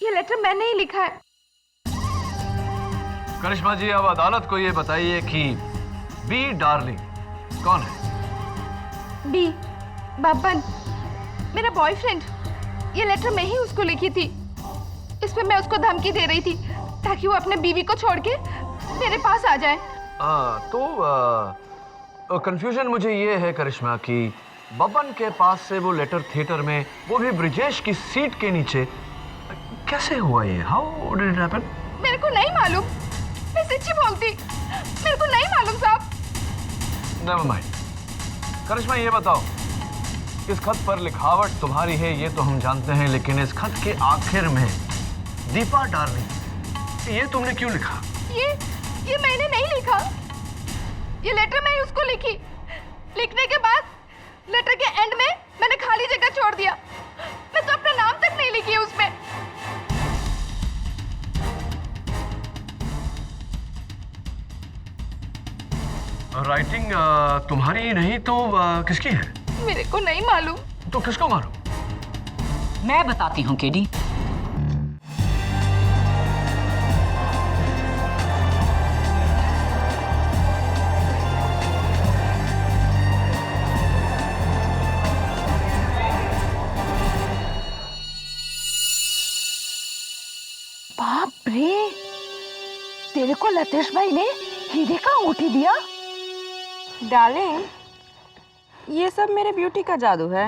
ये लेटर मैंने ही लिखा है। करिश्मा जी, अब अदालत को ये बताइए कि बी डार्लिंग कौन है? बी बब्बन, मेरा बॉयफ्रेंड। ये लेटर मैं ही उसको लिखी थी। इसमें मैं उसको धमकी दे रही थी ताकि वो अपने बीवी को छोड़ के मेरे पास आ जाए। तो कंफ्यूजन मुझे ये है करिश्मा कि बब्बन के पास से वो लेटर थिएटर में, वो भी ब्रिजेश की सीट के नीचे, कैसे हुआ ये? How did it happen? मेरे को नहीं मालूम, मैं सच्ची बोलती, मेरे को नहीं मालूम साहब। Never mind. करिश्मा ये बताओ, इस खत पर लिखावट तुम्हारी है ये तो हम जानते हैं, लेकिन इस खत के आखिर में दीपा डार्लिंग, ये तुमने क्यों लिखा? ये मैंने नहीं लिखा। ये लेटर मैं उसको लिखी। लिखने के बाद लेटर के एंड में मैंने खाली जगह छोड़ दिया। मैं तो अपना नाम तक नहीं लिखी है उसमें। राइटिंग तुम्हारी नहीं तो किसकी है? मेरे को नहीं मालूम। तो किसको मालूम? मैं बताती हूँ केडी। बाप रे, तेरे को लतेश भाई ने हीरे का अंगूठी दिया? डार्लिंग, ये सब मेरे ब्यूटी का जादू है।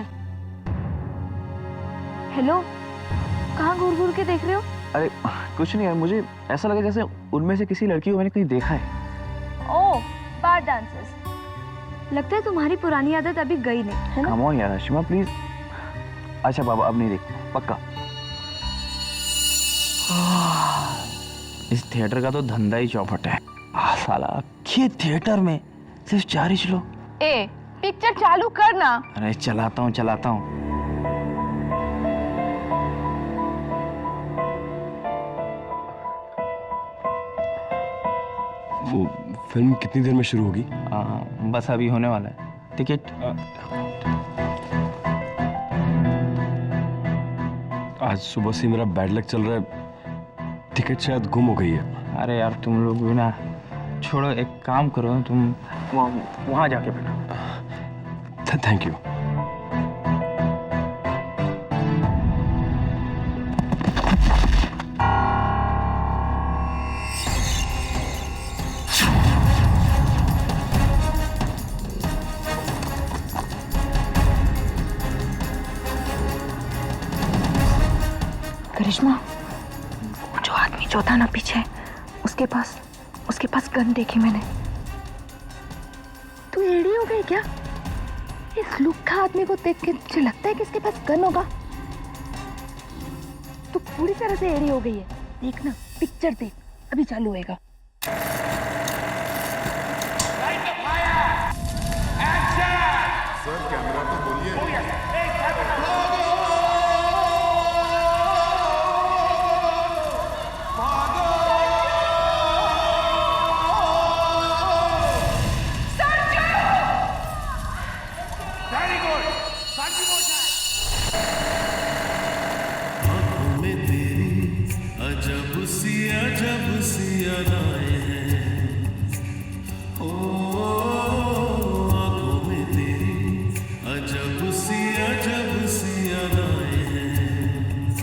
हेलो, कहाँ घूर घूर के देख रहे हो? अरे कुछ नहीं यार, मुझे ऐसा लगा जैसे उनमें से किसी लड़की को मैंने कहीं देखा है। ओह, बार डांसर्स। लगता है तुम्हारी पुरानी आदत अभी गई नहीं, है ना? कम ऑन यार आशिमा प्लीज। अच्छा बाबा, अब नहीं देख पक्का। इस थिएटर का तो धंधा ही चौपट है। साला ये थिएटर में सिर्फ 4 ही लोग। ए, पिक्चर चालू करना। अरे चलाता हूँ। वो फिल्म कितनी देर में शुरू होगी? बस अभी होने वाला है। टिकट? आज सुबह से मेरा बैड लक चल रहा है, टिकट शायद गुम हो गई है। अरे यार तुम लोग भी ना, छोड़ो, एक काम करो, तुम वहाँ जाके बैठो। Thank you. करिश्मा, जो आदमी जो था ना पीछे, उसके पास गन देखी मैंने। तू एड़ी हो गई क्या? इस लुक्खा आदमी को देख के मुझे लगता है कि इसके पास गन होगा। तू पूरी तरह से एड़ी हो गई है। देख ना, पिक्चर देख, अभी चालू होएगा। सर कैमरा तो बोलिए। अजब सी अदाएं हैं, ओ आंखों में तेरी अजब सी अदाएं हैं,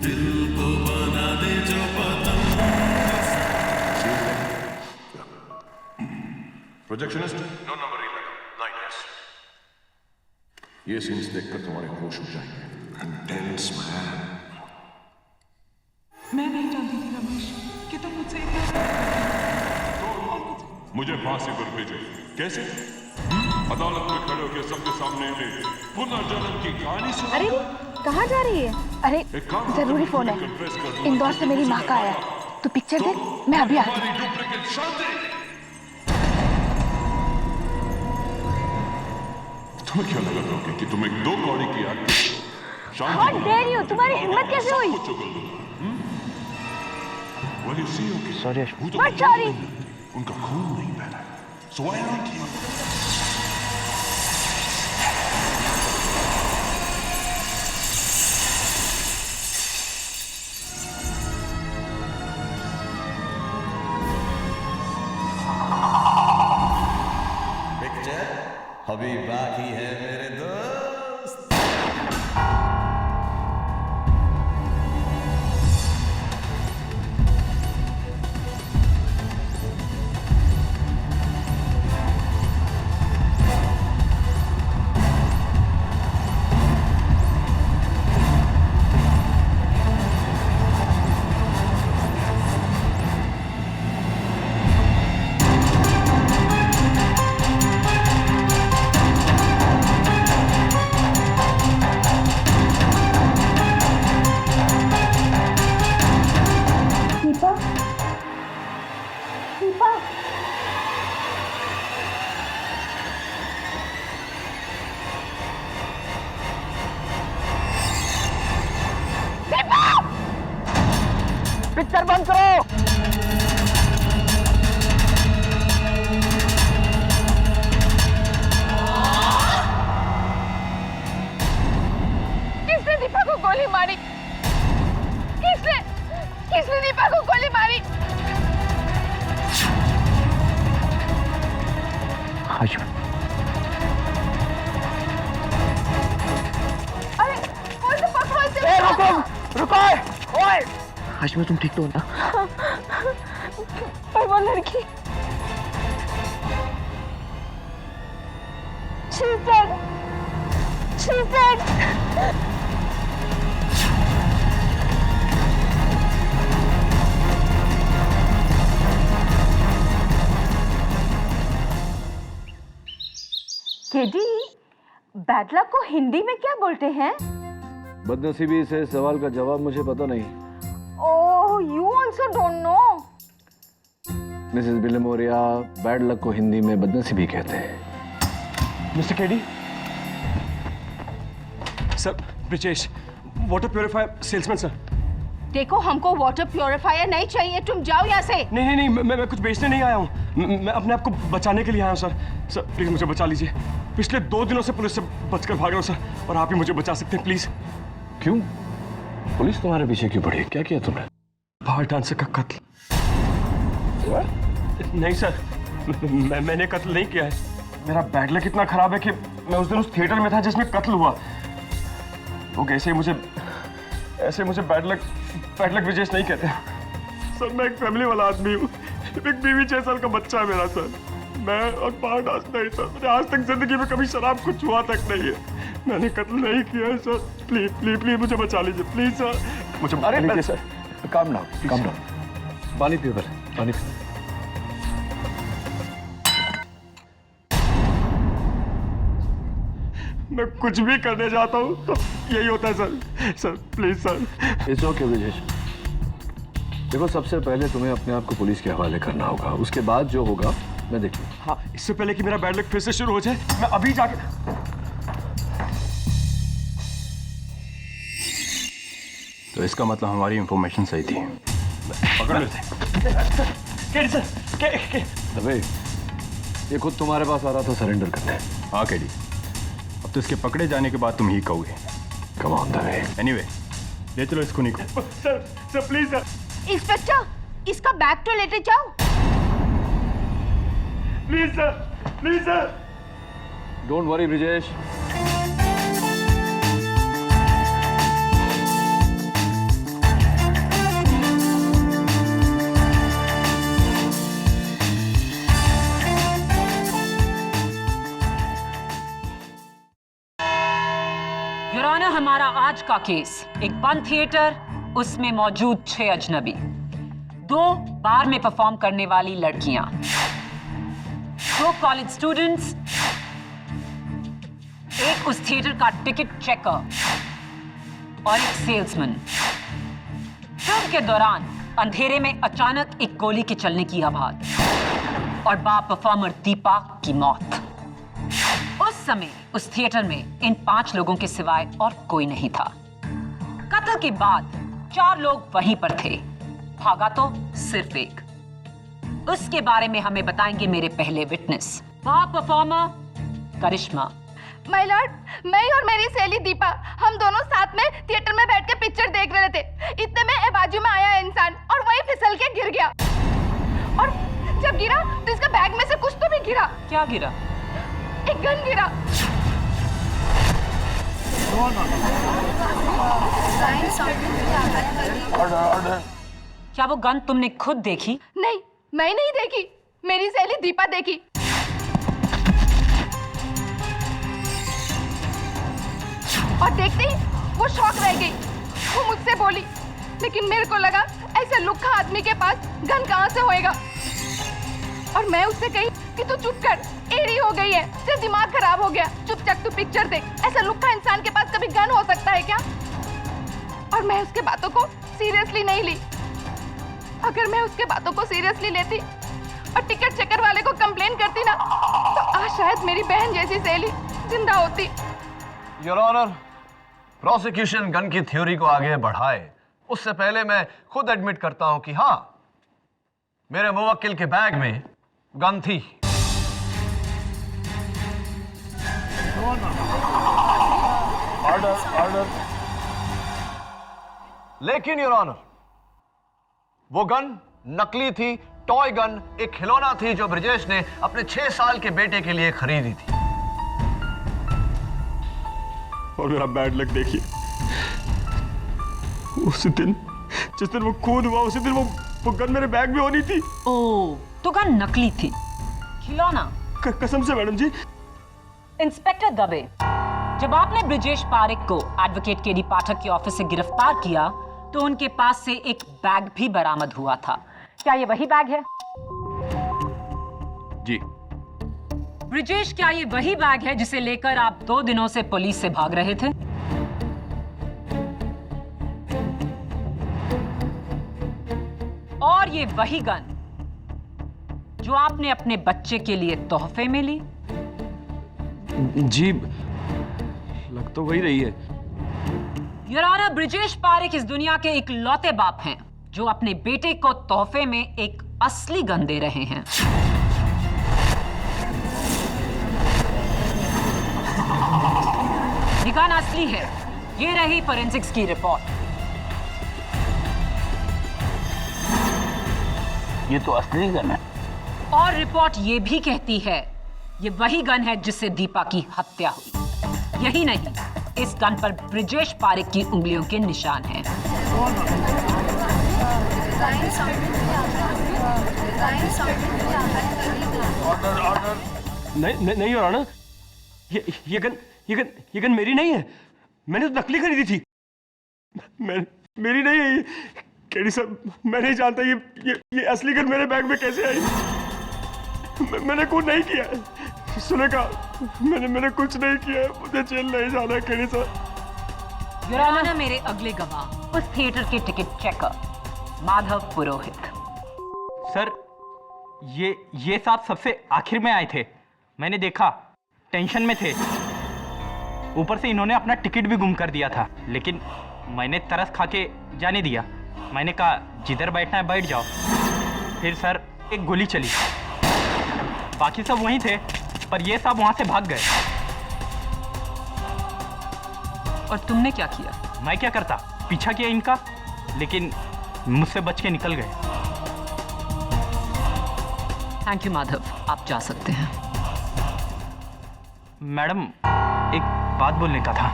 दिल को बना दे जो पतंग। Projectionist no number 9S। ये सीन्स देखकर तुम्हारे होश उड़ जाएंगे। Intense man. मैं नहीं जानती थी रमेश कि तुम मुझसे इतना। मुझे फांसी पर भेजो। कैसे? अदालत में खड़े होकर सबके सामने पुनर्जन्म की कहानी सुना। अरे कहाँ जा रही है? अरे जरूरी फोन है, इंदौर से मेरी माँ का आया। तू पिक्चर देख, मैं अभी आती हूँ। तुम्हें क्या लगा था कि तुम एक 2 कौड़ी की आग How dare you? तुम्हारी हिम्मत कैसे हुई? सॉरी। What sorry? उनका खून नहीं बहना, so why not you? अभी बाकी है मेरे दोस्त। पिक्चर बंद करो। किसने दीपा को गोली मारी? किसने दीपा को गोली मारी? अरे कौन सा पकड़ो इसे? रुको ओए। हाशिमा तुम ठीक तो हो ना? पर वो लड़की She's dead. KD, bad luck को हिंदी में क्या बोलते हैं? बदनसीबी से सवाल का जवाब मुझे पता नहीं। Oh, you also don't know. Mrs Bilimoria, bad luck को हिंदी में बदनसीबी कहते हैं। Mr KD, sir Brijesh, water purifier salesman sir. देखो, हमको वाटर प्योरीफायर नहीं चाहिए, तुम जाओ यहाँ से। नहीं, मैं कुछ बेचने नहीं आया हूँ। मैं अपने आप को बचाने के लिए आया हूँ सर। सर प्लीज मुझे बचा लीजिए। पिछले 2 दिनों से पुलिस से बचकर भाग रहा हूँ सर, और आप ही मुझे बचा सकते हैं प्लीज। क्यों? पुलिस तुम्हारे पीछे क्यों पड़ी? क्या किया तुमने? बाहर डांसर का कत्ल। नहीं सर, मैंने कत्ल नहीं किया है। मेरा बैड लक इतना खराब है कि मैं उस दिन उस थिएटर में था जिसमें कत्ल हुआ। लोग ऐसे मुझे बैड लक विजेश नहीं कहते। सर मैं एक फैमिली वाला आदमी हूँ। एक बीवी 6 साल का बच्चा है मेरा सर। मैं और बाहर डांस नहीं सर। मैंने आज तक जिंदगी में कभी शराब को छुआ तक नहीं है। मैंने कत्ल नहीं किया है सर। प्लीज मुझे बचा लीजिए प्लीज सर। मुझे बचा लीजिए सर। Calm down. पानी पियो पहले, पानी पियो। मैं कुछ भी करने जाता हूँ तो यही होता है sir please sir. It's okay Brijesh. देखो, सबसे पहले तुम्हें अपने आप को पुलिस के हवाले करना होगा, उसके बाद जो होगा मैं देख लूंगा। हाँ, इससे पहले कि मेरा बैड लक फिर से शुरू हो जाए, मैं अभी जाके। तो इसका मतलब हमारी इंफॉर्मेशन सही थी। पकड़ केडी सर, अबे, ये खुद तुम्हारे पास आ रहा था सरेंडर करने। हाँ केडी, अब तो इसके पकड़े जाने के बाद तुम ही कहोगे। Come on the way. Anyway, ले चलो इसको निको। Sir please sir. इंस्पेक्टर, इसका बैग तो लेते जाओ। Please sir. Don't worry Brijesh. युराना, हमारा आज का केस एक बंद थिएटर, उसमें मौजूद 6 अजनबी, 2 बार में परफॉर्म करने वाली लड़कियां, 2 कॉलेज स्टूडेंट्स, एक उस थिएटर का टिकट चेकर और एक सेल्समैन। फिल्म के दौरान अंधेरे में अचानक एक गोली के चलने की आवाज और बार परफॉर्मर दीपा की मौत। उस समय उस थिएटर में इन 5 लोगों के सिवाय और कोई नहीं था। कत्ल के बाद 4 लोग वहीं पर थे, भागा तो सिर्फ एक। उसके बारे में हमें बताएंगे मेरे पहले witness, bar performer Karishma. My lord, मैं और मेरी सहेली दीपा, हम दोनों साथ में थिएटर में बैठ के पिक्चर देख रहे थे। इतने में बाजू में आया इंसान और वही फिसल के गिर गया, और जब गिरा तो इसका बैग में से कुछ तो भी गिरा। क्या गिरा? एक गन गिरा। क्या वो गन तुमने खुद देखी? नहीं, मैं नहीं देखी, मेरी सहेली दीपा देखी। और देखते ही वो शॉक रह गई। वो मुझसे बोली, लेकिन मेरे को लगा ऐसे लुक्खा आदमी के पास गन कहाँ से होएगा। और मैं उससे कही कि तू चुप कर, एड़ी हो गई है, तेरा दिमाग खराब हो गया, चुपचाप तू पिक्चर देख। ऐसा लुक्खा इंसान के पास कभी गन हो सकता है क्या? और मैं उसके बातों को सीरियसली नहीं ली। अगर मैं उसके बातों को सीरियसली लेती और टिकट चेकर वाले को कंप्लेन करती ना, तो आज शायद मेरी बहन जैसी सहेली जिंदा होती। योर ऑनर, प्रोसिक्यूशन गन की थ्योरी को आगे बढ़ाए उससे पहले मैं खुद एडमिट करता हूं कि हाँ, मेरे मुवक्किल के बैग में गन थी। ऑर्डर। लेकिन योर ऑनर, वो गन नकली थी, टॉय गन, एक खिलौना थी जो ब्रिजेश ने अपने 6 साल के बेटे के लिए खरीदी थी। और मेरा बैड लक देखिए, उस दिन जिस दिन वो खून हुआ उसी दिन वो गन मेरे बैग में होनी थी। ओह, तो गन नकली थी, खिलौना। कसम से मैडम जी। इंस्पेक्टर दबे, जब आपने ब्रिजेश पारेख को एडवोकेट केडी पाठक के ऑफिस से गिरफ्तार किया तो उनके पास से एक बैग भी बरामद हुआ था। क्या ये वही बैग है? जी। ब्रिजेश, क्या ये वही बैग है जिसे लेकर आप 2 दिनों से पुलिस से भाग रहे थे? और ये वही गन जो आपने अपने बच्चे के लिए तोहफे में ली? जी, लग तो वही रही है। योर ऑनर, ब्रिजेश पारेख इस दुनिया के इकलौते बाप हैं जो अपने बेटे को तोहफे में एक असली गन दे रहे हैं। ये गन असली है। ये रही फोरेंसिक्स की रिपोर्ट। ये तो असली गन है। और रिपोर्ट ये भी कहती है ये वही गन है जिससे दीपा की हत्या हुई। यही नहीं, इस गन पर ब्रिजेश पारेख की उंगलियों के निशान हैं। ऑर्डर। नहीं योर ऑनर, ये गन मेरी नहीं है। मैंने तो नकली खरीदी थी। मेरी नहीं है ये। केडी साहब, मैं नहीं जानता ये असली गन मेरे बैग में कैसे आई। मैंने कुछ नहीं किया है। सुनेगा, मैंने कुछ नहीं किया है। मुझे जेल नहीं जाना है केडी साहब। योर ऑनर, मेरे अगले गवाह उस थिएटर के टिकट चेकर माधव पुरोहित। सर, ये साहब सबसे आखिर में आए थे। मैंने देखा, टेंशन में थे। ऊपर से इन्होंने अपना टिकट भी गुम कर दिया था, लेकिन मैंने तरस खा के जाने दिया। मैंने कहा जिधर बैठना है बैठ जाओ। फिर सर एक गोली चली। बाकी सब वहीं थे, पर ये सब वहां से भाग गए। और तुमने क्या किया? मैं क्या करता, पीछा किया इनका, लेकिन मुझसे बच के निकल गए। थैंक यू माधव, आप जा सकते हैं। मैडम, एक बात बोलने का था।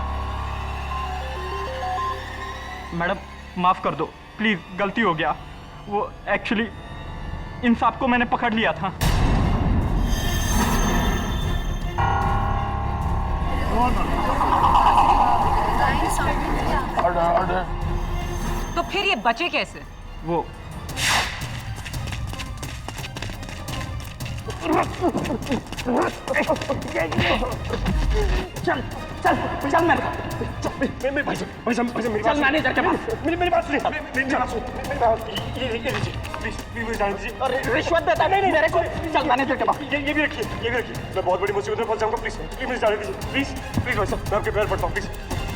मैडम, माफ कर दो प्लीज, गलती हो गया। वो एक्चुअली इन सब को मैंने पकड़ लिया था। ऑर्डर। तो फिर ये बचे कैसे? वो चल भाई साहब मेरी बात मैनेजर के पास। मेरी बात सुनिए। मेरी बात सुनिए। ये लीजिए प्लीज जाने दीजिए। अरे रिश्वत देता नहीं मेरे को। चल मैनेजर के पास। ये भी रखिए। मैं बहुत बड़ी मुसीबत में फंस जाऊंगा। प्लीज मुझे जाने दीजिए। प्लीज भाई साहब, मैं आपके पैर पड़ता हूँ। प्लीज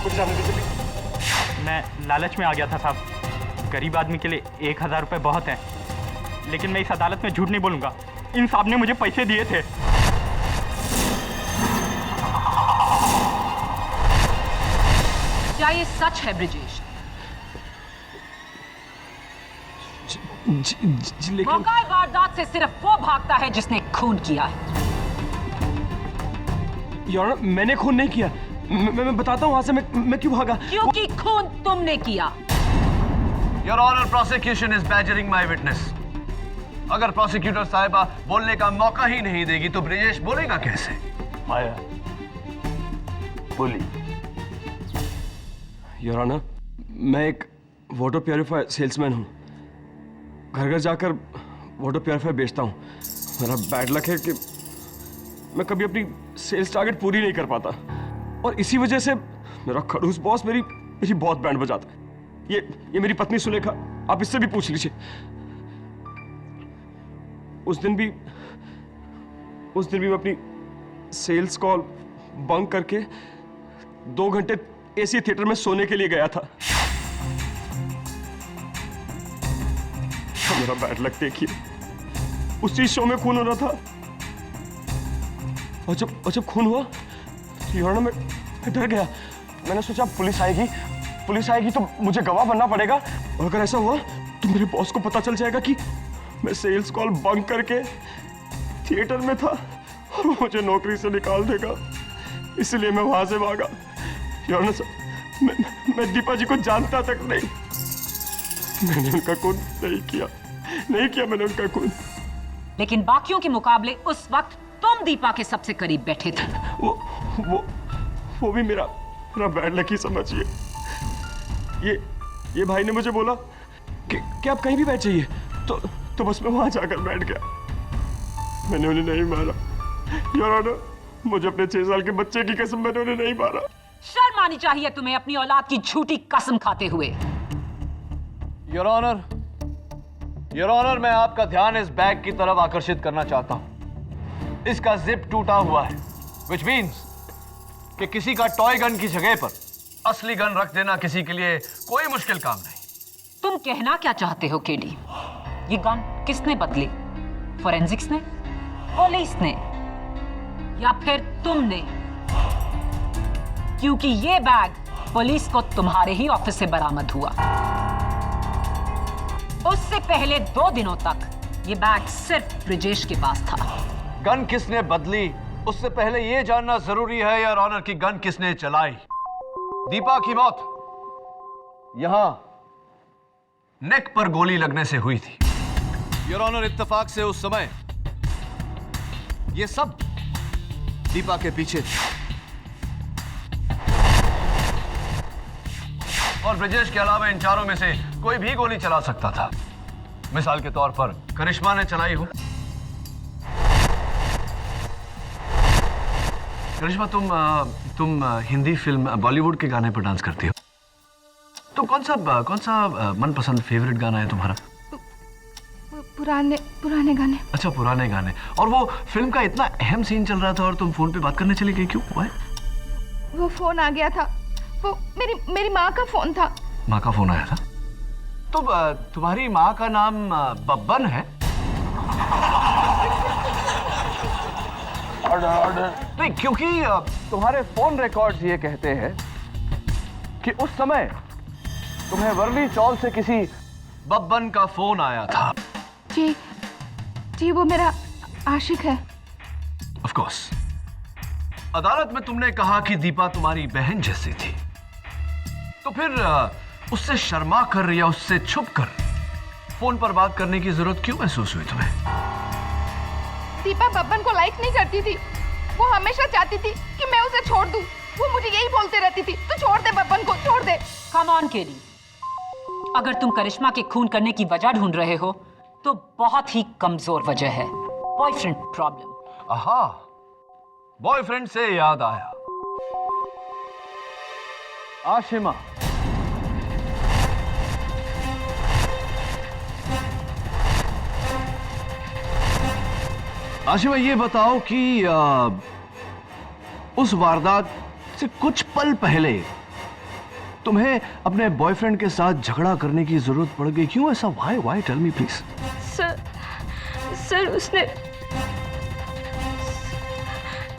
मुझे जाने दीजिए प्लीज। मैं लालच में आ गया था साहब। गरीब आदमी के लिए 1000 रुपये बहुत है, लेकिन मैं इस अदालत में झूठ नहीं बोलूंगा। इन साहब ने मुझे पैसे दिए थे। क्या ये सच है ब्रिजेश? लेकिन मौका वारदात से सिर्फ वो भागता है जिसने खून किया है। योर ऑनर, मैंने खून नहीं किया। मैं बताता हूँ वहां से मैं क्यों भागा। क्योंकि खून तुमने किया। Your honour, prosecution is badgering my witness. अगर प्रोसिक्यूटर साहिबा बोलने का मौका ही नहीं देगी तो ब्रिजेश बोलेगा कैसे? माया बोली। योर ऑनर, मैं एक वाटर प्योरीफायर सेल्समैन हूँ। घर घर जाकर वाटर प्योरीफायर बेचता हूँ। मेरा बैड लक है कि मैं कभी अपनी सेल्स टारगेट पूरी नहीं कर पाता, और इसी वजह से मेरा खड़ूस बॉस मेरी बहुत बैंड बजाता है। ये मेरी पत्नी सुलेखा, आप इससे भी पूछ लीजिए। उस दिन भी मैं अपनी सेल्स कॉल बंक करके 2 घंटे एसी थिएटर में सोने के लिए गया था। तो मेरा बैड लक देखिए, उसी शो में खून हो रहा था। और जब खून हुआ तो योर ऑनर मैं डर गया। मैंने सोचा पुलिस आएगी तो मुझे गवाह बनना पड़ेगा, और अगर ऐसा हुआ तो मेरे बॉस को पता चल जाएगा कि मैं सेल्स कॉल बंक करके थिएटर में था और वो मुझे नौकरी से निकाल देगा। इसलिए मैं वहां से भागा। योर ऑनर, मैं दीपा जी को जानता तक नहीं। मैंने उनका खून नहीं किया मैंने उनका खून। लेकिन बाकियों के मुकाबले उस वक्त तुम दीपा के सबसे करीब बैठे थे। वो भी मेरा बैड लक ही समझिए। ये भाई ने मुझे बोला कि आप कहीं भी बैठ जाइए, तो बस मैं वहां जाकर बैठ गया। मैंने उन्हें नहीं मारा। योर ऑनर, मुझे अपने 6 साल के बच्चे की कसम, मैंने उन्हें नहीं मारा। शर्म आनी चाहिए तुम्हें अपनी औलाद की झूठी कसम खाते हुए। योर ऑनर, मैं आपका ध्यान इस बैग की तरफ आकर्षित करना चाहता हूं। इसका जिप टूटा हुआ है, विच मीन्स कि किसी का टॉय गन की जगह पर असली गन रख देना किसी के लिए कोई मुश्किल काम नहीं। तुम कहना क्या चाहते हो केडी? ये गन किसने बदली? फोरेंसिक्स ने, पुलिस ने, या फिर तुमने? क्योंकि ये बैग पुलिस को तुम्हारे ही ऑफिस से बरामद हुआ। उससे पहले 2 दिनों तक ये बैग सिर्फ ब्रिजेश के पास था। गन किसने बदली उससे पहले यह जानना जरूरी है योर ऑनर कि गन किसने चलाई। दीपा की मौत यहां नेक पर गोली लगने से हुई थी। योर ऑनर, इत्तेफाक से उस समय ये सब दीपा के पीछे थे और ब्रिजेश के अलावा इन चारों में से कोई भी गोली चला सकता था। मिसाल के तौर पर करिश्मा ने चलाई हो। करिश्मा, तुम हिंदी फिल्म बॉलीवुड के गाने पर डांस करती हो, तो कौन सा मनपसंद फेवरेट गाना है तुम्हारा? पुराने गाने। अच्छा, पुराने गाने। और वो फिल्म का इतना अहम सीन चल रहा था और तुम फोन पे बात करने चली गई, क्यों? वो फोन आ गया था, वो मेरी माँ का फोन था। माँ का फोन आया था? तो तुम्हारी माँ का नाम बब्बन है? नहीं, क्योंकि तुम्हारे फोन रिकॉर्ड्स ये कहते हैं कि उस समय तुम्हें वर्ली चौल से किसी बब्बन का फोन आया था। जी, वो मेरा आशिक है। Of course. अदालत में तुमने कहा कि दीपा तुम्हारी बहन जैसी थी, तो फिर उससे शर्मा कर या उससे छुप कर फोन पर बात करने की जरूरत क्यों महसूस हुई तुम्हें? दीपा बब्बन को लाइक नहीं करती थी। वो हमेशा चाहती थी कि मैं उसे छोड़ दूं। वो मुझे यही बोलते रहती थी, तू छोड़ दे बब्बन को, छोड़ दे। कम ऑन केडी, अगर तुम करिश्मा के खून करने की वजह ढूंढ रहे हो तो बहुत ही कमजोर वजह है, बॉयफ्रेंड प्रॉब्लम। आहा, बॉयफ्रेंड से याद आया, आशिमा, आशिमा ये बताओ कि उस वारदात से कुछ पल पहले तुम्हें अपने बॉयफ्रेंड के साथ झगड़ा करने की जरूरत पड़ गई, क्यों ऐसा? Why tell me please.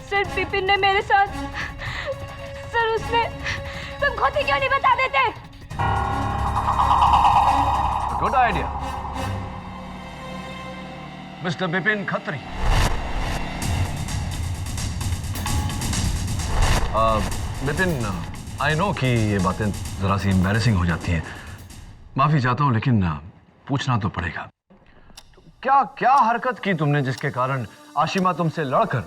Sir Vipin ने मेरे साथ, सर उसने, तुम खुद ही क्यों नहीं बता देते? Good idea mister Vipin Khatri. Vipin, I know कि ये बातें जरा सी एम्बैरेसिंग हो जाती हैं, माफी चाहता हूं, लेकिन पूछना तो पड़ेगा। क्या क्या हरकत की तुमने जिसके कारण आशिमा तुमसे लड़कर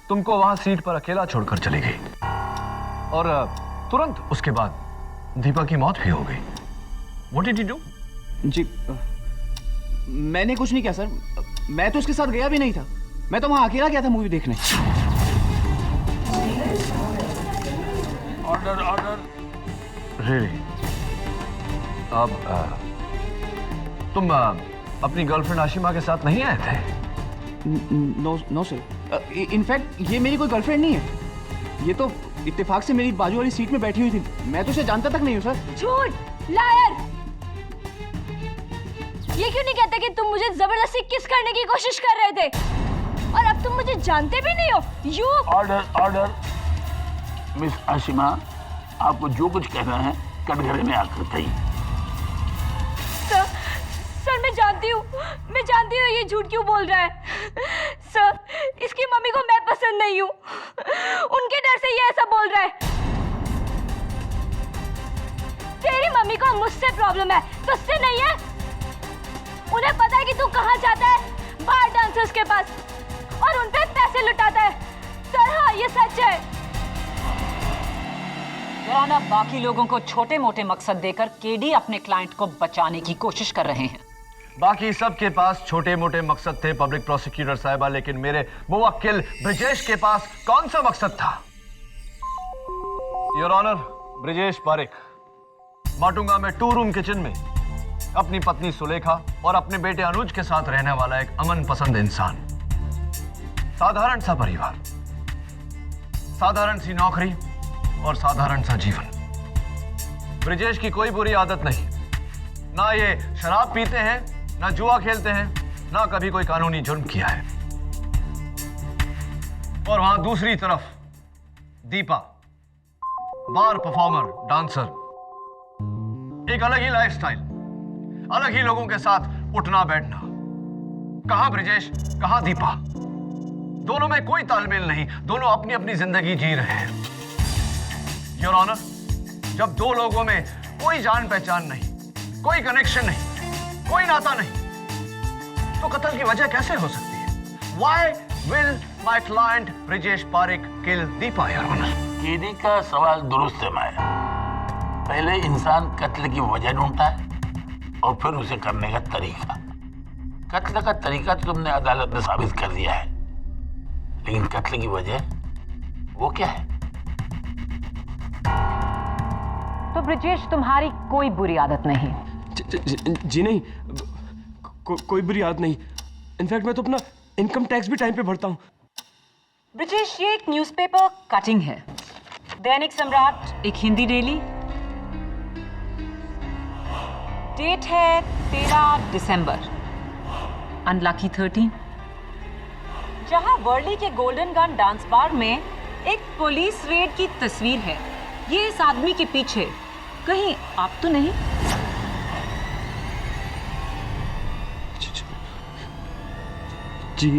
तुमको वहां सीट पर अकेला छोड़कर चली गई और तुरंत उसके बाद दीपा की मौत भी हो गई? What did you do? जी मैंने कुछ नहीं किया सर, मैं तो उसके साथ गया भी नहीं था, मैं तो वहां अकेला गया था मूवी देखने। Order order. Really? अब तुम अपनी गर्लफ्रेंड आशिमा के साथ नहीं आए थे? नो सर, इनफैक्ट ये मेरी कोई गर्लफ्रेंड नहीं है, ये तो इत्तेफाक से मेरी बाजू वाली सीट में बैठी हुई थी, मैं तो उसे जानता तक नहीं हूँ सर। झूठ, लायर। ये क्यों नहीं कहते कि तुम मुझे जबरदस्ती किस करने की कोशिश कर रहे थे और अब तुम मुझे जानते भी नहीं हो? You order order. Miss Ashima, आपको जो कुछ कहना है कटघरे में आकर कहिए। सर मैं जानती हूँ ये झूठ क्यों बोल रहा है। सर इसकी मम्मी को मैं पसंद नहीं हूँ, उनके डर से ये ऐसा बोल रहा है। तेरी मम्मी को मुझसे प्रॉब्लम है, तुझसे नहीं है। उन्हें पता है कि तू कहाँ जाता है, बाहर डांसर्स के पास, और उन पे पैसे लुटाता है। सर हाँ ये सच है। राना, बाकी लोगों को छोटे मोटे मकसद देकर केडी अपने क्लाइंट को बचाने की कोशिश कर रहे हैं। बाकी सबके पास छोटे मोटे मकसद थे पब्लिक प्रोसिक्यूटर साहिबा, लेकिन मेरे मुवक्किल ब्रिजेश के पास कौन सा मकसद था? योर ऑनर, ब्रिजेश पारेख माटुंगा में 2 रूम किचन में अपनी पत्नी सुलेखा और अपने बेटे अनुज के साथ रहने वाला एक अमन पसंद इंसान। साधारण सा परिवार, साधारण सी नौकरी और साधारण सा जीवन। ब्रिजेश की कोई बुरी आदत नहीं, ना ये शराब पीते हैं, ना जुआ खेलते हैं, ना कभी कोई कानूनी जुर्म किया है। और वहां दूसरी तरफ दीपा, बार परफॉर्मर, डांसर, एक अलग ही लाइफस्टाइल, अलग ही लोगों के साथ उठना बैठना। कहां ब्रिजेश, कहां दीपा? दोनों में कोई तालमेल नहीं, दोनों अपनी अपनी जिंदगी जी रहे हैं। योर ऑनर, जब 2 लोगों में कोई जान पहचान नहीं, कोई कनेक्शन नहीं, कोई नाता नहीं, तो कत्ल की वजह कैसे हो सकती है? Why will my client Brijesh Parekh kill Deepa, your honour? KD का सवाल दुरुस्त है माया। पहले इंसान कत्ल की वजह ढूंढता है और फिर उसे करने का तरीका। कत्ल का तरीका तो तुमने अदालत में साबित कर दिया है, लेकिन कत्ल की वजह वो क्या है? तो ब्रिजेश, तुम्हारी कोई बुरी आदत नहीं? जी नहीं, कोई बुरी आदत नहीं। इनफैक्ट मैं तो अपना इनकम टैक्स भी टाइम पे भरता हूँ। ब्रिजेश, ये एक न्यूज़पेपर कटिंग है, दैनिक सम्राट, एक हिंदी डेली। डेट है 13 दिसंबर, अनलकी 13, जहां वर्ली के गोल्डन गन डांस बार में एक पुलिस रेड की तस्वीर है। ये इस आदमी के पीछे, कहीं आप तो नहीं? जी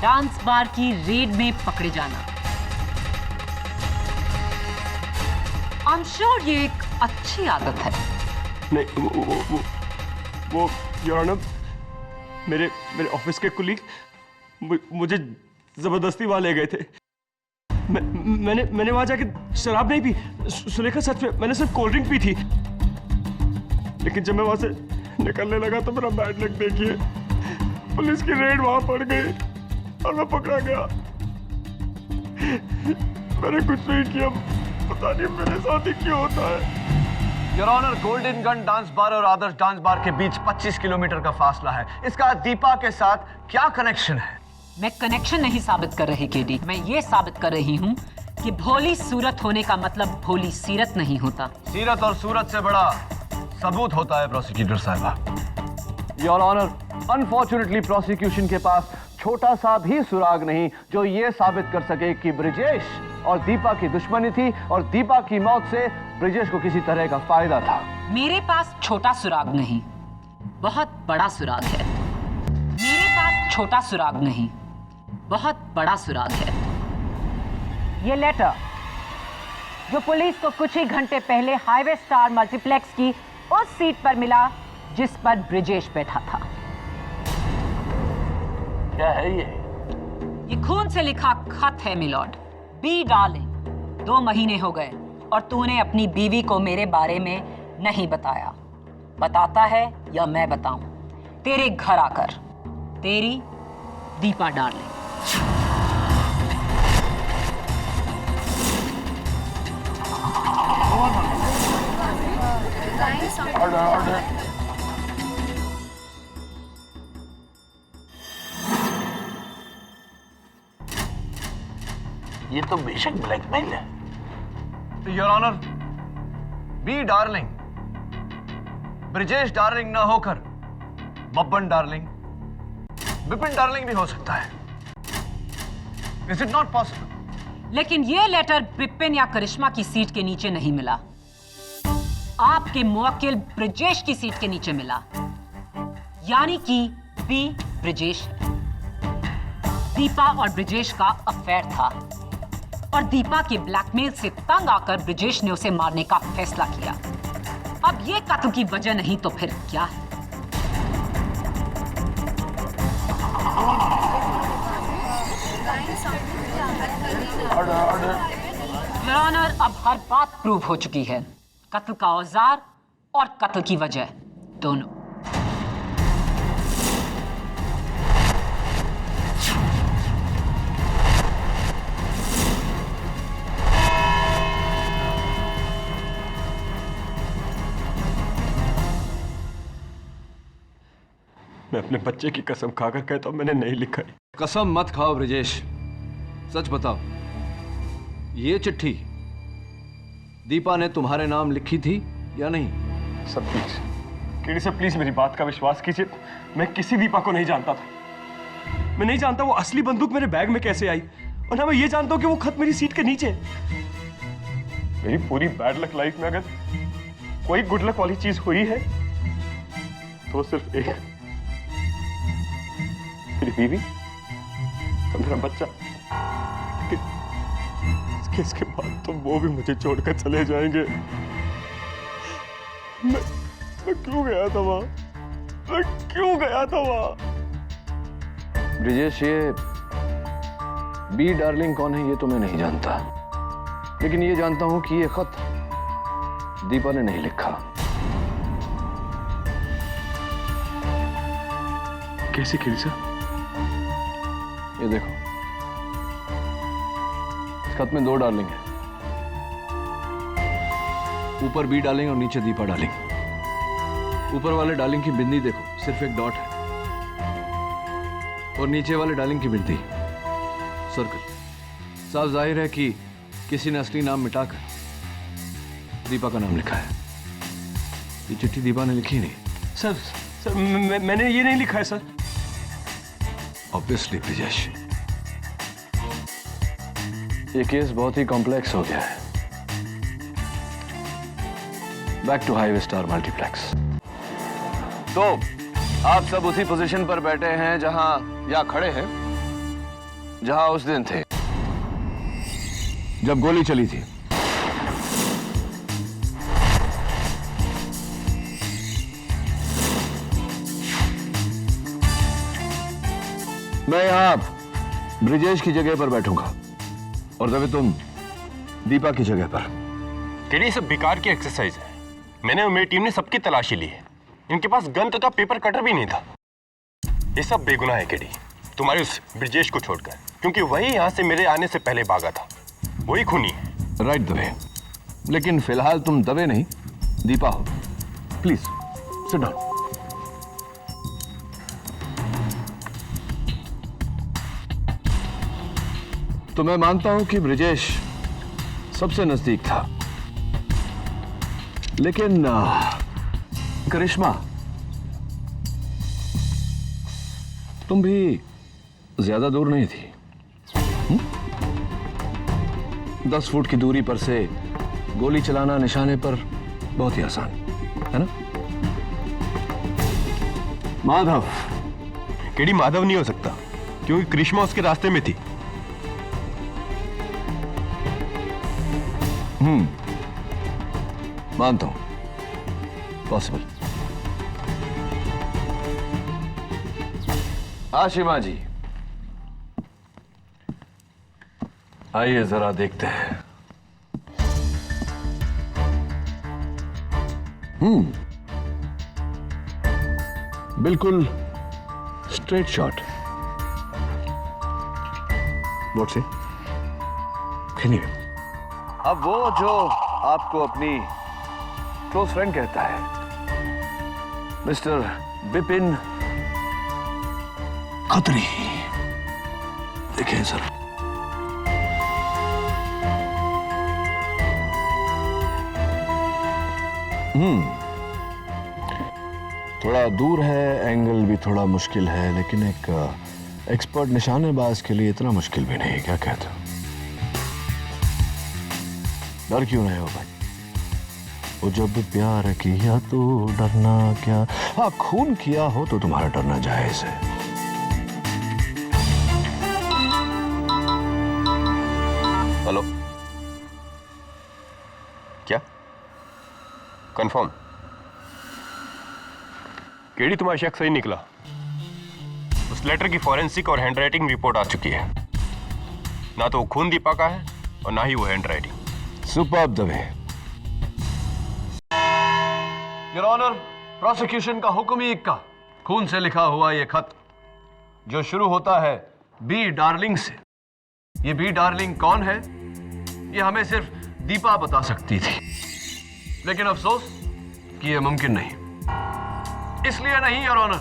डांस बार की रेड में पकड़े जाना, आई एम श्योर ये एक अच्छी आदत है। नहीं, वो योर ऑनर, मेरे ऑफिस के कुलीग मुझे जबरदस्ती वहां ले गए थे। मैंने वहां जाके शराब नहीं पी, सुलेखा सच में मैंने सिर्फ कोल्ड ड्रिंक पी थी। लेकिन जब मैं वहां से निकलने लगा तो मेरा बैड लक देखिए, पुलिस की रेड वहां पड़ गई और मैं पकड़ा गया। मैंने कुछ नहीं किया, पता नहीं मेरे साथ ही क्यों होता है। Your honour, golden gun dance bar और आदर्श डांस बार के बीच 25 किलोमीटर का फासला है। इसका दीपा के साथ क्या कनेक्शन है? मैं कनेक्शन नहीं साबित कर रही केडी, मैं ये साबित कर रही हूँ कि भोली सूरत होने का मतलब भोली सीरत नहीं होता। सीरत और सूरत से बड़ा सबूत होता है प्रोसिक्यूटर साहिबा। योर ऑनर, अनफॉर्चुनेटली प्रोसिक्यूशन के पास छोटा सा भी सुराग नहीं जो ये साबित कर सके कि ब्रिजेश और दीपा की दुश्मनी थी और दीपा की मौत से ब्रिजेश को किसी तरह का फायदा था। मेरे पास छोटा सुराग नहीं, बहुत बड़ा सुराग है। छोटा सुराग नहीं, बहुत बड़ा सुराग है। ये लेटर जो पुलिस को कुछ ही घंटे पहले हाईवे स्टार मल्टीप्लेक्स की उस सीट पर मिला जिस पर ब्रिजेश बैठा था। क्या है ये? ये खून से लिखा खत है मिलॉर्ड। बी डार्लिंग, 2 महीने हो गए और तूने अपनी बीवी को मेरे बारे में नहीं बताया। बताता है या मैं बताऊं? तेरे घर आकर। तेरी दीपा डार्लिंग। ये तो बेशक ब्लैकमेल है। Your honour, be darling Brijesh darling ना होकर बब्बन डार्लिंग, बिपिन डार्लिंग भी हो सकता है। Is it not possible? लेकिन ये लेटर बिपिन या करिश्मा की सीट के नीचे नहीं मिला, आपके मुवक्किल ब्रिजेश की सीट के नीचे मिला। यानी कि बी ब्रिजेश है। दीपा और ब्रिजेश का अफेयर था और दीपा के ब्लैकमेल से तंग आकर ब्रिजेश ने उसे मारने का फैसला किया। अब ये कत्ल की वजह नहीं तो फिर क्या है? योर ऑनर, अब हर बात प्रूव हो चुकी है। कत्ल का औजार और कत्ल की वजह दोनों। मैं अपने बच्चे की कसम खाकर कहता हूं मैंने नहीं लिखा है। कसम मत खाओ ब्रिजेश, सच बताओ, ये चिट्ठी दीपा ने तुम्हारे नाम लिखी थी या नहीं? Sir please, KD sir please मेरी बात का विश्वास कीजिए। मैं किसी दीपा को नहीं जानता था। मैं नहीं जानता वो असली बंदूक मेरे बैग में कैसे आई, और ना मैं ये जानता हूं कि वो खत मेरी सीट के नीचे। मेरी पूरी बैड लक लाइफ में अगर कोई गुड लक वाली चीज हुई है तो सिर्फ एक, मेरी बीवी और मेरा बच्चा। इसके बाद तो वो भी मुझे छोड़कर चले जाएंगे। मैं क्यों गया था वहां? मैं क्यों गया था वहां? ब्रिजेश, ये बी डार्लिंग कौन है ये तो मैं नहीं जानता, लेकिन ये जानता हूं कि ये खत दीपा ने नहीं लिखा। कैसे केडी सर? ये देखो, इस खत में 2 डार्लिंग है, ऊपर बी डार्लिंग और नीचे दीपा डार्लिंग। ऊपर वाले डार्लिंग की बिंदी देखो, सिर्फ एक डॉट है, और नीचे वाले डार्लिंग की बिंदी सर्कल। साफ जाहिर है कि किसी ने असली नाम मिटाकर दीपा का नाम लिखा है। ये चिट्ठी दीपा ने लिखी नहीं। सर मैंने ये नहीं लिखा है सर। ऑब्वियसली ब्रिजेश, ये केस बहुत ही कॉम्प्लेक्स हो गया है। Back to highway star multiplex. तो आप सब उसी पोजीशन पर बैठे हैं जहां, या खड़े हैं जहां उस दिन थे जब गोली चली थी। मैं यहां ब्रिजेश की जगह पर बैठूंगा और तभी तुम दीपा की जगह पर। केडी सब बेकार की एक्सरसाइज है। मैंने और मेरी टीम ने सबकी तलाशी ली है। इनके पास गन तक का पेपर कटर भी नहीं था। ये सब बेगुनाह है केडी, तुम्हारे उस ब्रिजेश को छोड़कर, क्योंकि वही यहां से मेरे आने से पहले भागा था। वही खूनी है। राइट दबे, लेकिन फिलहाल तुम दबे नहीं, दीपा हो। Please sit down. तो मैं मानता हूं कि ब्रिजेश सबसे नजदीक था, लेकिन करिश्मा, तुम भी ज्यादा दूर नहीं थी। 10 फुट की दूरी पर से गोली चलाना निशाने पर बहुत ही आसान है ना? माधव, केडी माधव नहीं हो सकता क्योंकि करिश्मा उसके रास्ते में थी। मानता हूं, पॉसिबल। आशिमा जी, आइए जरा देखते हैं। बिल्कुल स्ट्रेट शॉट। नोट से खिनिए। अब वो जो आपको अपनी क्लोज फ्रेंड कहता है, मिस्टर बिपिन खत्री, देखें सर। थोड़ा दूर है, एंगल भी थोड़ा मुश्किल है, लेकिन एक एक्सपर्ट निशानेबाज के लिए इतना मुश्किल भी नहीं। क्या कहते हो? डर क्यों रहे हो भाई? वो जब प्यार किया तो डरना क्या। हाँ, खून किया हो तो तुम्हारा डरना जायज है। हेलो, क्या कंफर्म? केडी, तुम्हारा शक सही निकला। उस लेटर की फॉरेंसिक और हैंडराइटिंग रिपोर्ट आ चुकी है। ना तो वो खून दीपा का है और ना ही वो handwriting. Superb Dave. Your honour, prosecution का हुक्म ही इक्का। खून से लिखा हुआ ये खत जो शुरू होता है बी डार्लिंग से। ये बी डार्लिंग कौन है, ये हमें सिर्फ दीपा बता सकती थी, लेकिन अफसोस कि यह मुमकिन नहीं। इसलिए नहीं योर ऑनर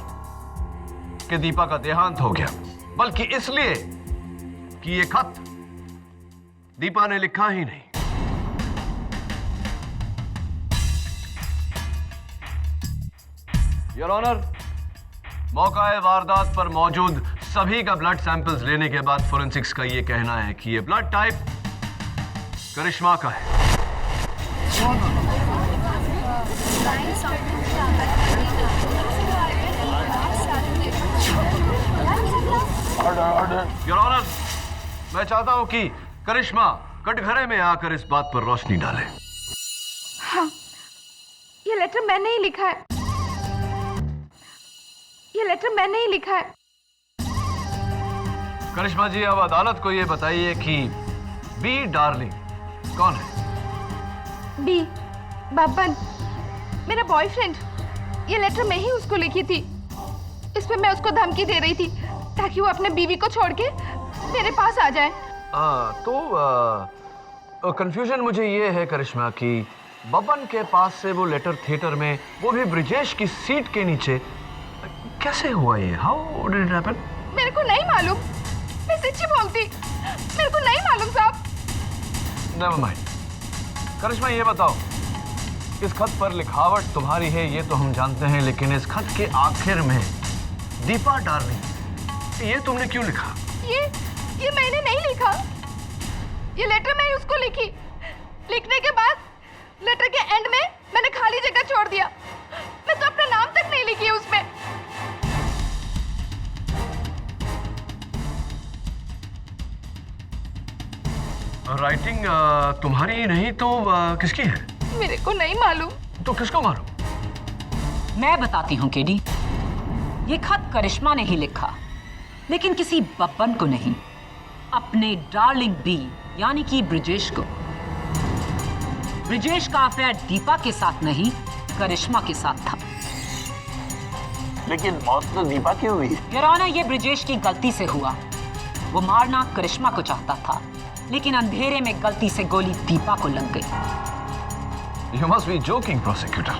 कि दीपा का देहांत हो गया, बल्कि इसलिए कि यह खत दीपा ने लिखा ही नहीं। योर ऑनर, मौका वारदात पर मौजूद सभी का ब्लड सैंपल्स लेने के बाद फोरेंसिक्स का यह कहना है कि यह ब्लड टाइप करिश्मा का है। योर ऑनर, मैं चाहता हूं कि करिश्मा कटघरे में आकर इस बात पर रोशनी डाले। हाँ, ये लेटर मैंने ही लिखा है। ये लेटर मैंने ही लिखा है। करिश्मा जी, अब अदालत को यह बताइए कि बी डार्लिंग कौन है? बी बब्बन, मेरा बॉयफ्रेंड। ये लेटर मैं ही उसको लिखी थी। इस पे मैं उसको धमकी दे रही थी ताकि वो अपने बीवी को छोड़ के मेरे पास आ जाए। तो कंफ्यूजन मुझे ये है करिश्मा कि बब्बन के पास से वो लेटर थिएटर में, वो भी ब्रिजेश की सीट के नीचे, कैसे हुआ ये? How did it happen? मेरे को नहीं मालूम। मैं सच्ची बोलती, मेरे को नहीं मालूम साहब। Never mind. करिश्मा, ये बताओ, इस खत पर लिखावट तुम्हारी है ये तो हम जानते हैं, लेकिन इस खत के आखिर में दीपा डार्लिंग, ये तुमने क्यों लिखा? ये मैंने नहीं लिखा। ये लेटर मैं उसको लिखी। लिखने के बाद लेटर के एंड में मैंने खाली जगह छोड़ दिया। मैं तो अपना नाम तक नहीं लिखी है उसमें। राइटिंग तुम्हारी नहीं तो किसकी है? मेरे को नहीं मालूम। तो किसको मालूम? मैं बताती हूँ केडी। ये खत करिश्मा ने ही लिखा, लेकिन किसी बब्बन को नहीं, अपने डार्लिंग बी यानी कि ब्रिजेश को। ब्रिजेश का अफेयर दीपा के साथ नहीं, करिश्मा के साथ था। लेकिन मौत तो दीपा की हुई। योर ऑनर, ये ब्रिजेश की गलती से हुआ। वो मारना करिश्मा को चाहता था, लेकिन अंधेरे में गलती से गोली दीपा को लग गई। You must be joking, prosecutor.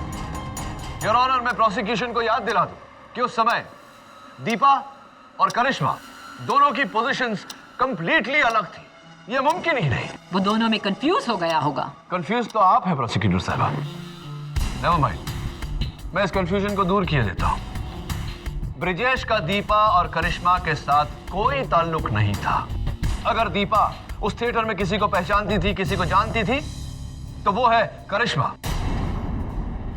Your Honor, मैं प्रोसिक्यूशन को याद दिला दूं कि उस समय दीपा और करिश्मा दोनों की पोजीशंस कंप्लीटली अलग थी। ये मुमकिन ही नहीं। वो दोनों में कंफ्यूज हो गया होगा। कंफ्यूज तो आप हैं प्रोसिक्यूटर साहब। नेवर माइंड, मैं इस कंफ्यूजन को दूर किए देता हूं। ब्रिजेश का दीपा और करिश्मा के साथ कोई ताल्लुक नहीं था। अगर दीपा उस थिएटर में किसी को पहचानती थी, किसी को जानती थी, तो वो है करिश्मा।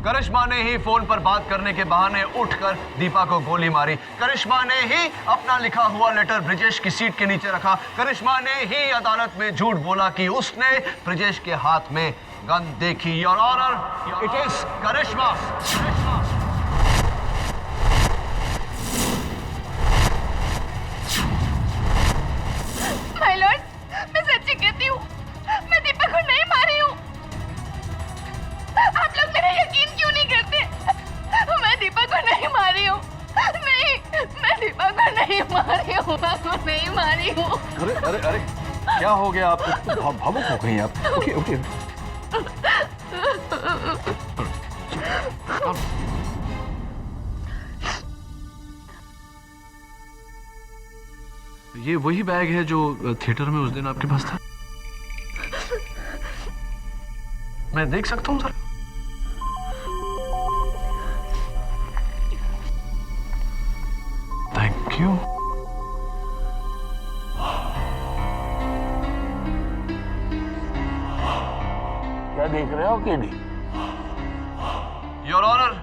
करिश्मा ने ही फोन पर बात करने के बहाने उठकर दीपा को गोली मारी। करिश्मा ने ही अपना लिखा हुआ लेटर ब्रिजेश की सीट के नीचे रखा। करिश्मा ने ही अदालत में झूठ बोला कि उसने ब्रिजेश के हाथ में गन देखी। Your honour, it is Karishma. My lord, मैं सच्ची कहती हूँ, मैं दीपक को नहीं मारी हूँ। आप लोग मेरा यकीन क्यों नहीं करते? मैं दीपक को नहीं मारी हूँ। नहीं, मैं दीपक को नहीं मारी हूँ। नहीं मारी हूँ। अरे अरे अरे, क्या हो गया आपको? भावुक हो गई आप। Okay okay. ये वही बैग है जो थिएटर में उस दिन आपके पास था? मैं देख सकता हूं सर? Thank you. क्या देख रहे हो केडी? योर ऑनर,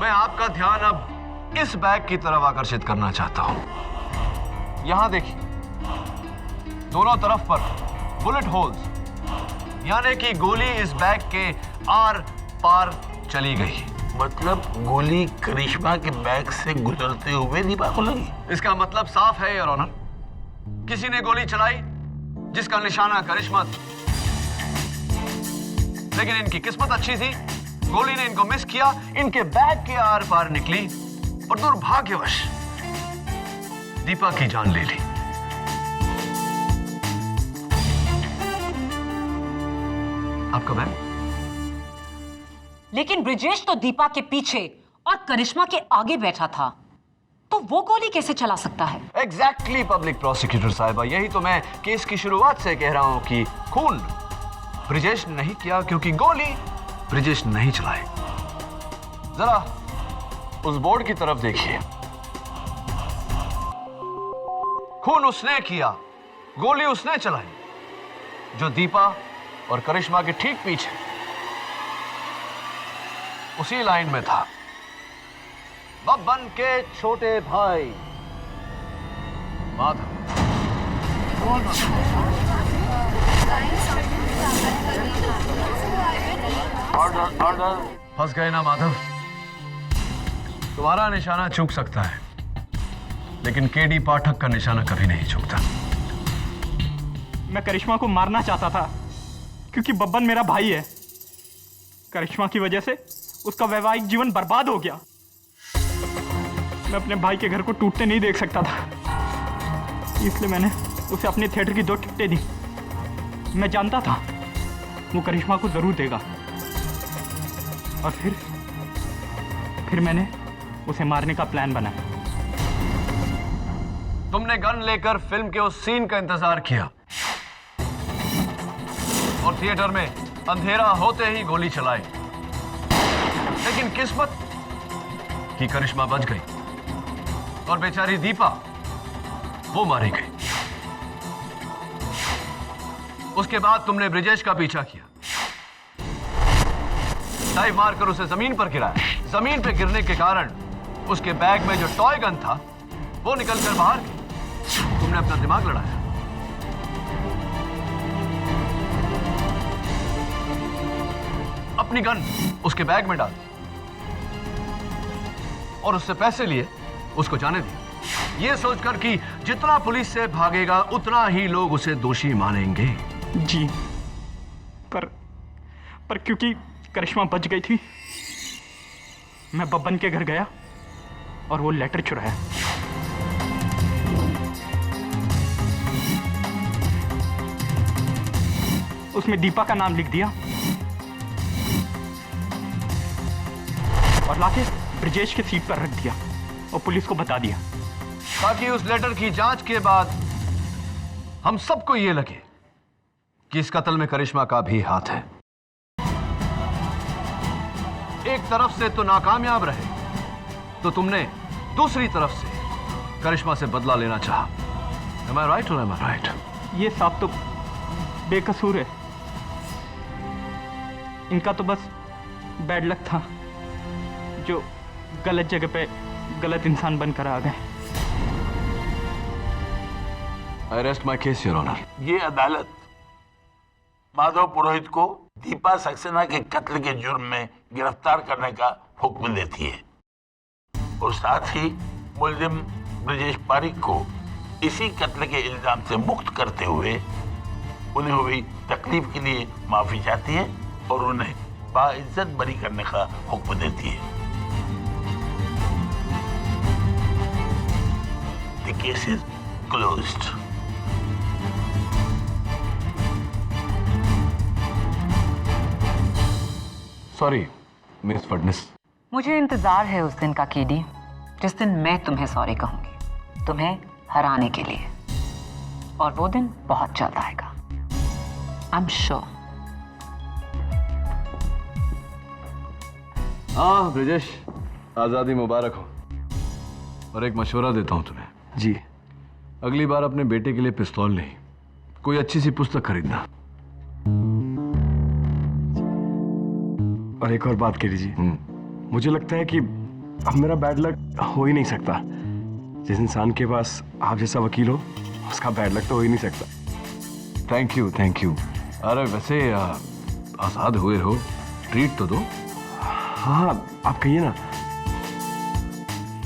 मैं आपका ध्यान अब इस बैग की तरफ आकर्षित करना चाहता हूं। यहां देखिए, दोनों तरफ पर बुलेट होल्स, यानी कि गोली इस बैग के आर पार चली गई। मतलब गोली करिश्मा के बैग से गुजरते हुए दीपा को लगी? इसका मतलब साफ है योर ऑनर, किसी ने गोली चलाई जिसका निशाना करिश्मा था। लेकिन इनकी किस्मत अच्छी थी, गोली ने इनको मिस किया, इनके बैग के आर पार निकली और दुर्भाग्यवश दीपा की जान ले ली। आपका बैग? लेकिन ब्रिजेश तो दीपा के पीछे और करिश्मा के आगे बैठा था, तो वो गोली कैसे चला सकता है? एग्जैक्टली पब्लिक प्रोसिक्यूटर साहिबा, यही तो मैं केस की शुरुआत से कह रहा हूं कि खून ब्रिजेश ने नहीं किया क्योंकि गोली ब्रिजेश नहीं चलाई। जरा उस बोर्ड की तरफ देखिए, खून उसने किया, गोली उसने चलाई, जो दीपा और करिश्मा के ठीक पीछे उसी लाइन में था। बब्बन के छोटे भाई माधव। Order order. फंस गए ना माधव? तुम्हारा निशाना चूक सकता है, लेकिन केडी पाठक का निशाना कभी नहीं चूकता। मैं करिश्मा को मारना चाहता था क्योंकि बब्बन मेरा भाई है। करिश्मा की वजह से उसका वैवाहिक जीवन बर्बाद हो गया। मैं अपने भाई के घर को टूटते नहीं देख सकता था, इसलिए मैंने उसे अपने थिएटर की 2 टिकटें दी। मैं जानता था वो करिश्मा को जरूर देगा, और फिर मैंने उसे मारने का प्लान बनाया। तुमने गन लेकर फिल्म के उस सीन का इंतजार किया और थिएटर में अंधेरा होते ही गोली चलाई, लेकिन किस्मत की करिश्मा बच गई और बेचारी दीपा वो मारी गई। उसके बाद तुमने ब्रिजेश का पीछा किया, डाइव मारकर उसे जमीन पर गिराया। जमीन पर गिरने के कारण उसके बैग में जो टॉय गन था वो निकलकर बाहर गई। तुमने अपना दिमाग लड़ाया, अपनी गन उसके बैग में डाल दी और उससे पैसे लिए उसको जाने दिया, ये सोचकर कि जितना पुलिस से भागेगा उतना ही लोग उसे दोषी मानेंगे। जी, पर क्योंकि करिश्मा बच गई थी, मैं बब्बन के घर गया और वो लेटर चुराया। उसमें दीपा का नाम लिख दिया और लाके ब्रिजेश के सीट पर रख दिया और पुलिस को बता दिया, ताकि उस लेटर की जांच के बाद हम सबको ये लगे कि इस कत्ल में करिश्मा का भी हाथ है। एक तरफ से तो नाकामयाब रहे, तो तुमने दूसरी तरफ से करिश्मा से बदला लेना चाहा। Am I right or am I right? ये साहब तो बेकसूर है, इनका तो बस बैड लक था जो गलत जगह पे गलत इंसान बनकर आ गए। I rest my case your honour. ये अदालत माधव पुरोहित को दीपा सक्सेना के कत्ल के जुर्म में गिरफ्तार करने का हुक्म देती है और साथ ही मुलजिम ब्रजेश पारिक को इसी कत्ल के इल्जाम से मुक्त करते हुए उन्हें हुई तकलीफ के लिए माफी चाहती है और उन्हें बाइज्जत बरी करने का हुक्म देती है। The case is closed. Sorry Miss Phadnis. मुझे इंतजार है उस दिन का केडी जिस दिन मैं तुम्हें सॉरी कहूंगी, तुम्हें हराने के लिए, और वो दिन बहुत जल्द आएगा। I am sure. हाँ ब्रजेश, आजादी मुबारक हो। और एक मशवरा देता हूं तुम्हें। जी। अगली बार अपने बेटे के लिए पिस्तौल नहीं, कोई अच्छी सी पुस्तक खरीदना। और एक और बात कह लीजिए, मुझे लगता है कि अब मेरा बैड लक हो ही नहीं सकता। जिस इंसान के पास आप जैसा वकील हो, उसका बैड लक तो हो ही नहीं सकता। Thank you, thank you. अरे वैसे आजाद हुए हो, ट्रीट तो दो। हाँ, आप कहिए ना।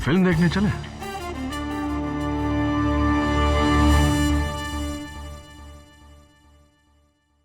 फिल्म देखने चले?